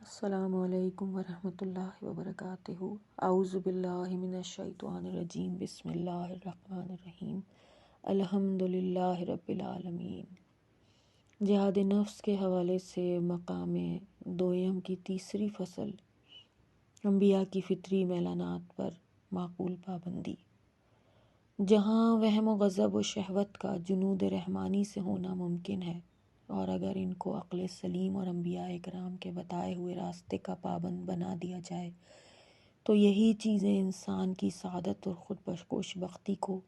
السلام علیکم ورحمۃ اللہ وبرکاتہ۔ اعوذ باللہ من الشیطان الرجیم، بسم اللہ الرحمن الرحیم، الحمد للہ رب العالمین۔ جہاد نفس کے حوالے سے مقام دوئم کی تیسری فصل، انبیاء کی فطری میلانات پر معقول پابندی۔ جہاں وہم و غضب و شہوت کا جنود رحمانی سے ہونا ممکن ہے، اور اگر ان کو عقل سلیم اور انبیاء اکرام کے بتائے ہوئے راستے کا پابند بنا دیا جائے تو یہی چیزیں انسان کی سعادت اور خود خوش بختی کو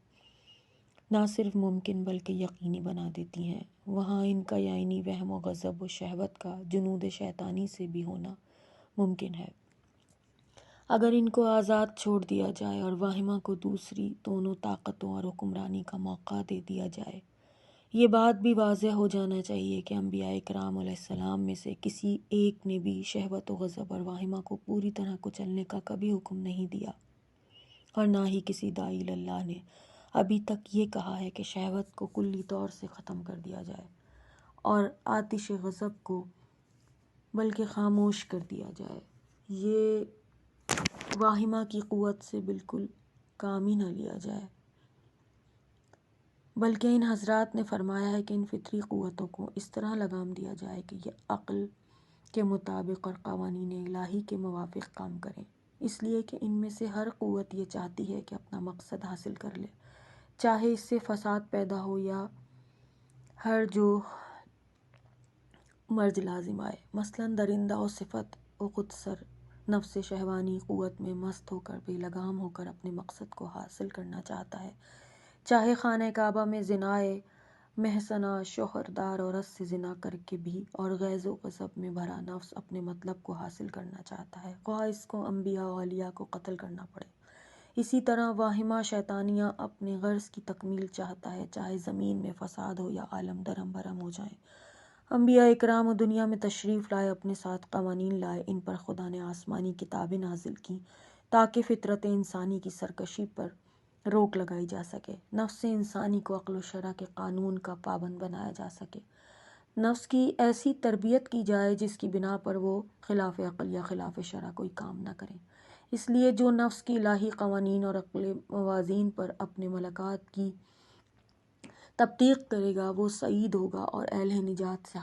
نہ صرف ممکن بلکہ یقینی بنا دیتی ہیں، وہاں ان کا یعنی وہم و غضب و شہوت کا جنود شیطانی سے بھی ہونا ممکن ہے۔ اگر ان کو آزاد چھوڑ دیا جائے اور واہمہ کو دوسری دونوں طاقتوں اور حکمرانی کا موقع دے دیا جائے، یہ بات بھی واضح ہو جانا چاہیے کہ انبیاء اکرام علیہ السلام میں سے کسی ایک نے بھی شہوت و غضب اور واہمہ کو پوری طرح کچلنے کا کبھی حکم نہیں دیا، اور نہ ہی کسی داعی اللہ نے ابھی تک یہ کہا ہے کہ شہوت کو کلی طور سے ختم کر دیا جائے اور آتش غضب کو بلکہ خاموش کر دیا جائے، یہ واہمہ کی قوت سے بالکل کام ہی نہ لیا جائے، بلکہ ان حضرات نے فرمایا ہے کہ ان فطری قوتوں کو اس طرح لگام دیا جائے کہ یہ عقل کے مطابق اور قوانین الہی کے موافق کام کریں، اس لیے کہ ان میں سے ہر قوت یہ چاہتی ہے کہ اپنا مقصد حاصل کر لے، چاہے اس سے فساد پیدا ہو یا ہر جو مرض لازم آئے۔ مثلاً درندہ و صفت و خود سر نفس شہوانی قوت میں مست ہو کر بے لگام ہو کر اپنے مقصد کو حاصل کرنا چاہتا ہے، چاہے خانہ کعبہ میں زنائے محسنہ شوہردار عورت سے زنا کر کے بھی، اور غیظ و غضب میں بھرا نفس اپنے مطلب کو حاصل کرنا چاہتا ہے، خواہ اس کو انبیاء و اولیاء کو قتل کرنا پڑے۔ اسی طرح واہمہ شیطانیہ اپنے غرض کی تکمیل چاہتا ہے، چاہے زمین میں فساد ہو یا عالم درم برم ہو جائیں۔ انبیاء اکرام و دنیا میں تشریف لائے، اپنے ساتھ قوانین لائے، ان پر خدا نے آسمانی کتابیں نازل کی تاکہ فطرت انسانی کی سرکشی پر روک لگائی جا سکے، نفس انسانی کو عقل و شرع کے قانون کا پابند بنایا جا سکے، نفس کی ایسی تربیت کی جائے جس کی بنا پر وہ خلاف عقل یا خلاف شرع کوئی کام نہ کرے۔ اس لیے جو نفس کی الہی قوانین اور عقل موازین پر اپنے ملکات کی تطبیق کرے گا وہ سعید ہوگا اور اہل نجات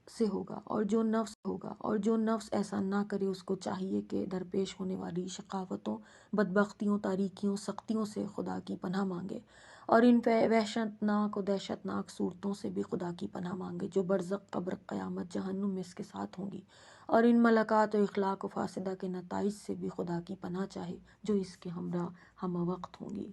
سے ہوگا، اور جو نفس ایسا نہ کرے اس کو چاہیے کہ درپیش ہونے والی شقاوتوں، بدبختیوں، تاریکیوں، سختیوں سے خدا کی پناہ مانگے، اور ان وحشت ناک و دہشت ناک صورتوں سے بھی خدا کی پناہ مانگے جو برزخ، قبر، قیامت، جہنم میں اس کے ساتھ ہوں گی، اور ان ملکات و اخلاق و فاسدہ کے نتائج سے بھی خدا کی پناہ چاہے جو اس کے ہمراہ ہمہ وقت ہوں گی۔